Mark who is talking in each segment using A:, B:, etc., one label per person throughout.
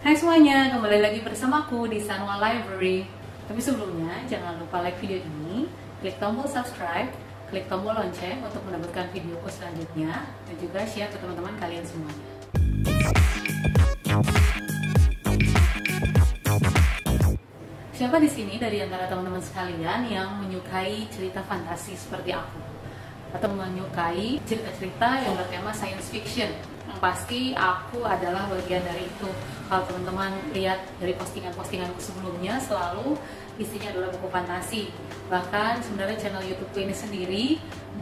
A: Hai semuanya, kembali lagi bersamaku di Sanwa Library. Tapi sebelumnya, jangan lupa like video ini, klik tombol subscribe, klik tombol lonceng untuk mendapatkan videoku selanjutnya, dan juga share ke teman-teman kalian semuanya. Siapa di sini dari antara teman-teman sekalian yang menyukai cerita fantasi seperti aku? Atau menyukai cerita-cerita yang bertema science fiction? Yang pasti aku adalah bagian dari itu. Kalau teman-teman lihat dari postingan-postinganku sebelumnya, selalu isinya adalah buku fantasi. Bahkan sebenarnya channel YouTubeku ini sendiri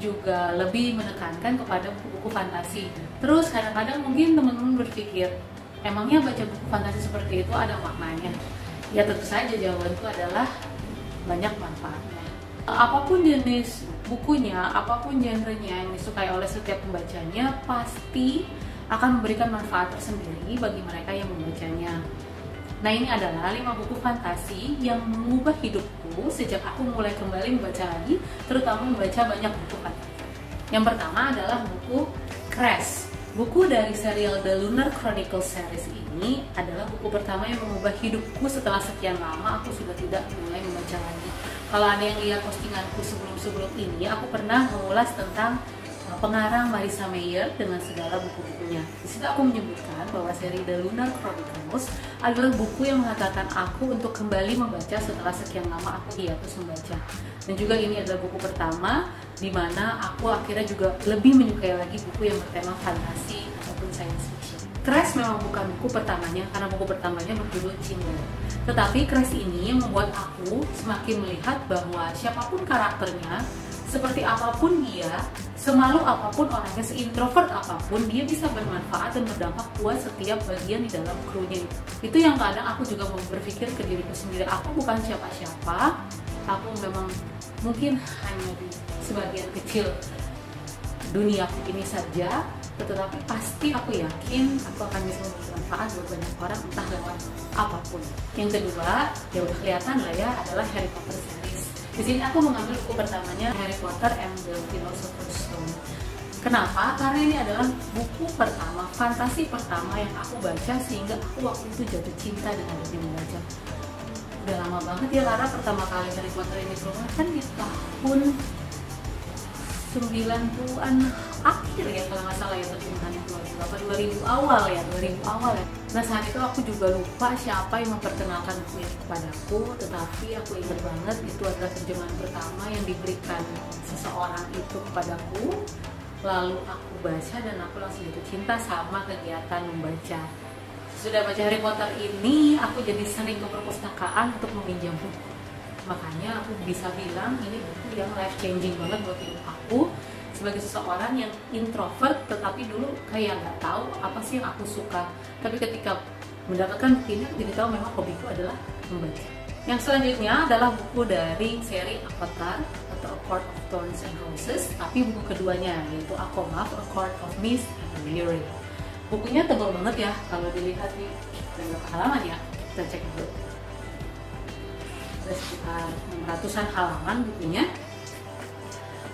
A: juga lebih menekankan kepada buku-buku fantasi. Terus kadang-kadang mungkin teman-teman berpikir, emangnya baca buku fantasi seperti itu ada maknanya? Ya tentu saja jawabanku adalah banyak manfaatnya. Apapun jenis bukunya, apapun genrenya yang disukai oleh setiap pembacanya, pasti akan memberikan manfaat tersendiri bagi mereka yang membacanya. Nah, ini adalah 5 buku fantasi yang mengubah hidupku sejak aku mulai kembali membaca lagi, terutama membaca banyak buku fantasi. Yang pertama adalah buku Crash. Buku dari serial The Lunar Chronicles series ini adalah buku pertama yang mengubah hidupku setelah sekian lama aku sudah tidak mulai membaca lagi. Kalau ada yang lihat postinganku sebelum-sebelum ini, aku pernah mengulas tentang pengarang Marissa Meyer dengan segala buku-bukunya. Di situ aku menyebutkan bahwa seri The Lunar Chronicles adalah buku yang mengatakan aku untuk kembali membaca setelah sekian lama aku hiatus membaca. Dan juga ini adalah buku pertama di mana aku akhirnya juga lebih menyukai lagi buku yang bertema fantasi ataupun science fiction. Crash memang bukan buku pertamanya, karena buku pertamanya berjudul Cinder. Tetapi Crash ini yang membuat aku semakin melihat bahwa siapapun karakternya, seperti apapun dia, semalu apapun orangnya, seintrovert apapun, dia bisa bermanfaat dan berdampak buat setiap bagian di dalam krunya itu. Itu yang kadang aku juga berpikir ke diriku sendiri, aku bukan siapa-siapa, aku memang mungkin hanya di sebagian kecil dunia ini saja, tetapi pasti aku yakin aku akan bisa bermanfaat buat banyak orang, entah lewat apapun. Yang kedua, ya udah kelihatan lah ya, adalah Harry Potter series. Di sini aku mengambil buku pertamanya, Harry Potter and the Philosopher's Stone. Kenapa? Karena ini adalah buku pertama, fantasi pertama yang aku baca, sehingga aku waktu itu jatuh cinta dengan dunia membaca. Udah lama banget ya, karena pertama kali Harry Potter ini keluar kan di tahun 90-an akhir ya, kalau nggak salah ya, terjemahannya 2000 awal ya. Nah, saat itu aku juga lupa siapa yang memperkenalkan buku ini kepadaku, tetapi aku ingat banget itu adalah terjemahan pertama yang diberikan seseorang itu kepadaku. Lalu aku baca dan aku langsung jatuh cinta sama kegiatan membaca. Sudah baca Harry Potter ini, aku jadi sering ke perpustakaan untuk meminjam buku. Makanya aku bisa bilang ini buku yang life changing banget buat hidup aku sebagai seseorang yang introvert, tetapi dulu kayak nggak tahu apa sih yang aku suka. Tapi ketika mendapatkan buku ini, aku jadi tahu memang hobiku adalah membaca. Yang selanjutnya adalah buku dari seri Avatar atau A Court of Thorns and Roses, tapi buku keduanya yaitu ACOMAF, A Court of Mist and Fury. Bukunya tebal banget ya, kalau dilihat di berapa halaman ya, kita cek dulu. Ada sekitar 600-an halaman bukunya.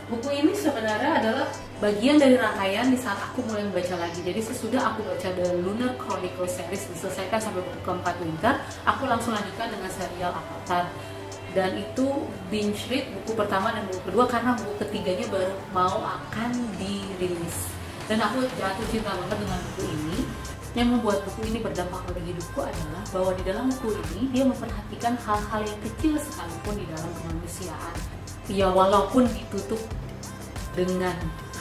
A: Buku ini sebenarnya adalah bagian dari rangkaian di saat aku mulai membaca lagi. Jadi sesudah aku baca The Lunar Chronicles series diselesaikan sampai buku keempat Winter, aku langsung lanjutkan dengan serial Avatar. Dan itu binge read buku pertama dan buku kedua, karena buku ketiganya baru mau akan dirilis. Dan aku jatuh cinta banget dengan buku ini. Yang membuat buku ini berdampak pada hidupku adalah bahwa di dalam buku ini dia memperhatikan hal-hal yang kecil sekalipun di dalam kemanusiaan. Ya walaupun ditutup dengan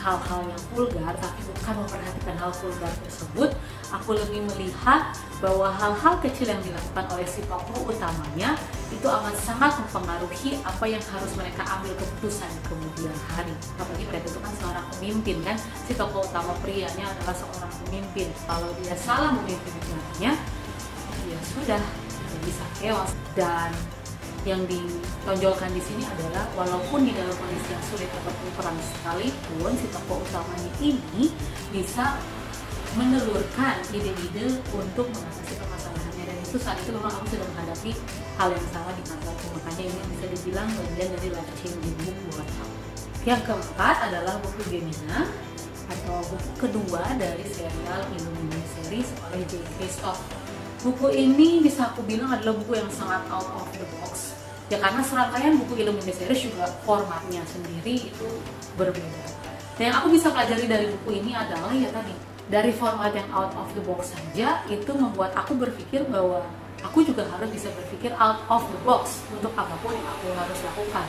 A: hal-hal yang vulgar, tapi bukan memperhatikan hal vulgar tersebut. Aku lebih melihat bahwa hal-hal kecil yang dilakukan oleh si tokoh utamanya itu amat sangat mempengaruhi apa yang harus mereka ambil keputusan di kemudian hari. Apalagi mereka itu kan seorang pemimpin kan, si tokoh utama prianya adalah seorang pemimpin. Kalau dia salah memimpin negaranya, ya sudah, bisa chaos. Dan yang ditonjolkan di sini adalah walaupun di dalam kondisi yang sulit ataupun perang sekalipun, si tokoh utamanya ini bisa menelurkan ide-ide untuk mengatasi permasalahannya. Dan itu saat itu memang aku sudah menghadapi hal yang sama di kantorku, makanya ini bisa dibilang bagian dari life changing book buat aku. Yang keempat adalah buku Gemina atau buku kedua dari serial Illuminated series oleh J. Kristoff. Buku ini bisa aku bilang adalah buku yang sangat out of the box. Ya karena serangkaian buku Illuminated Series juga formatnya sendiri itu berbeda. Dan yang aku bisa pelajari dari buku ini adalah ya tadi, dari format yang out of the box saja itu membuat aku berpikir bahwa aku juga harus bisa berpikir out of the box untuk apapun yang aku harus lakukan.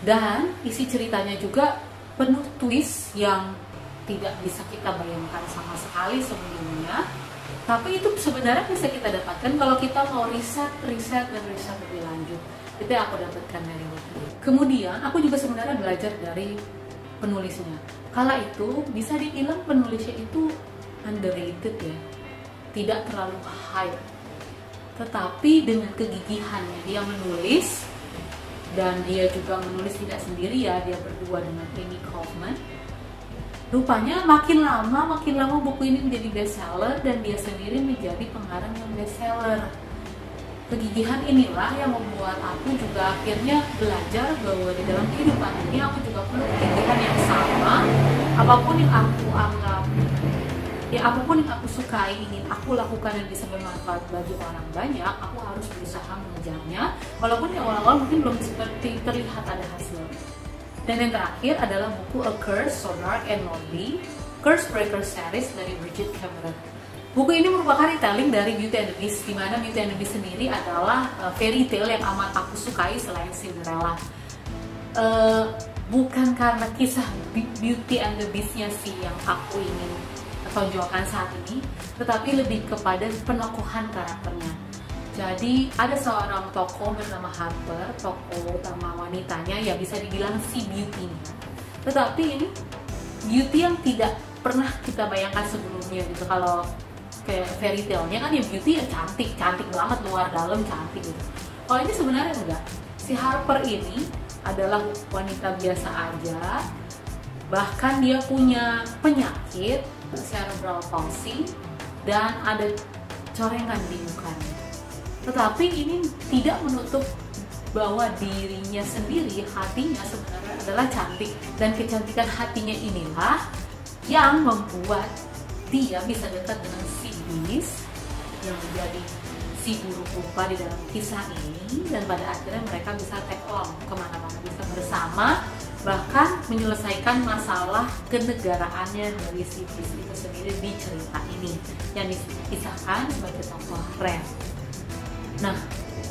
A: Dan isi ceritanya juga penuh twist yang tidak bisa kita bayangkan sama sekali sebelumnya. Tapi itu sebenarnya bisa kita dapatkan kalau kita mau riset lebih lanjut. Itu yang aku dapatkan dari buku. Kemudian aku juga sebenarnya belajar dari penulisnya. Kala itu bisa dibilang penulisnya itu underrated ya, tidak terlalu hype. Tetapi dengan kegigihannya dia menulis, dan dia juga menulis tidak sendiri ya, dia berdua dengan Amy Kaufman. Rupanya makin lama buku ini menjadi bestseller dan dia sendiri menjadi pengarang yang bestseller. Kegigihan inilah yang membuat aku juga akhirnya belajar bahwa di dalam kehidupan ini aku juga perlu kegigihan yang sama. Apapun yang aku anggap, ya apapun yang aku sukai, ingin aku lakukan dan bisa bermanfaat bagi orang banyak, aku harus berusaha mengejarnya. Walaupun yang awal-awal mungkin belum seperti terlihat ada hasil. Dan yang terakhir adalah buku A Curse So Dark and Lonely, Curse Breaker Series dari Brigid Kemmerer. Buku ini merupakan retelling dari Beauty and the Beast, di mana Beauty and the Beast sendiri adalah fairy tale yang amat aku sukai selain Cinderella. Bukan karena kisah Beauty and the Beast-nya sih yang aku ingin tonjolkan saat ini, tetapi lebih kepada penokohan karakternya. Jadi ada seorang tokoh bernama Harper, tokoh utama wanitanya yang bisa dibilang si Beauty-nya. Tetapi ini Beauty yang tidak pernah kita bayangkan sebelumnya gitu. Kalau kayak fairy tale-nya kan ya Beauty ya cantik banget, luar dalam cantik gitu. Kalau ini sebenarnya enggak. Si Harper ini adalah wanita biasa aja, bahkan dia punya penyakit cerebral palsy dan ada corengan di mukanya. Tetapi ini tidak menutup bahwa dirinya sendiri, hatinya sebenarnya adalah cantik, dan kecantikan hatinya inilah yang membuat dia bisa dekat dengan si Beast yang menjadi si buruk rupa di dalam kisah ini, dan pada akhirnya mereka bisa take on kemana-mana, bisa bersama, bahkan menyelesaikan masalah kenegaraannya dari si Beast itu sendiri di cerita ini yang dikisahkan sebagai tokoh Ren. Nah,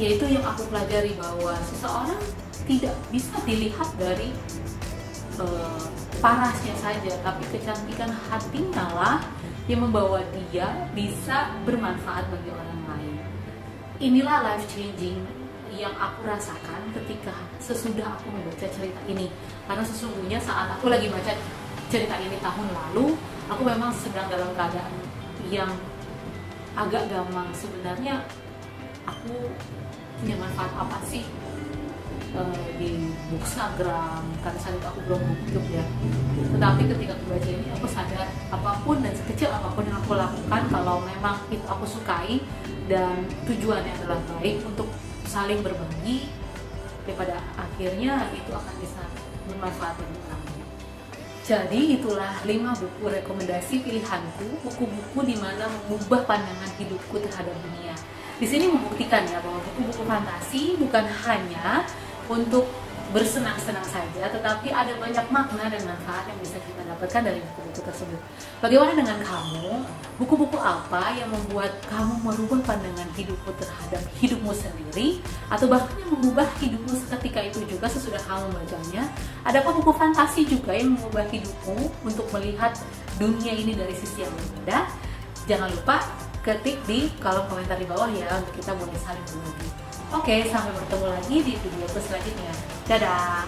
A: yaitu yang aku pelajari bahwa seseorang tidak bisa dilihat dari parasnya saja, tapi kecantikan hatinya lah yang membawa dia bisa bermanfaat bagi orang lain. Inilah life changing yang aku rasakan ketika sesudah aku membaca cerita ini. Karena sesungguhnya saat aku lagi baca cerita ini tahun lalu, aku memang sedang dalam keadaan yang agak gamang. Sebenarnya aku punya manfaat apa sih di Bookstagram, karena saat itu aku belum YouTube ya. Tetapi ketika aku baca ini, aku sadar apapun dan sekecil apapun yang aku lakukan, kalau memang itu aku sukai dan tujuannya adalah baik untuk saling berbagi, daripada akhirnya itu akan bisa bermanfaat bagi orang lain. Jadi itulah 5 buku rekomendasi pilihanku, buku-buku di mana mengubah pandangan hidupku terhadap dunia. Di sini membuktikan ya bahwa buku-buku fantasi bukan hanya untuk bersenang-senang saja, tetapi ada banyak makna dan manfaat yang bisa kita dapatkan dari buku-buku tersebut. Bagaimana dengan kamu? Buku-buku apa yang membuat kamu merubah pandangan hidupmu terhadap hidupmu sendiri, atau bahkan yang mengubah hidupmu seketika itu juga sesudah kamu membacanya? Adakah buku fantasi juga yang mengubah hidupmu untuk melihat dunia ini dari sisi yang berbeda? Jangan lupa ketik di kolom komentar di bawah ya, untuk kita boleh saling berbagi. Oke, sampai bertemu lagi di video selanjutnya. Dadah!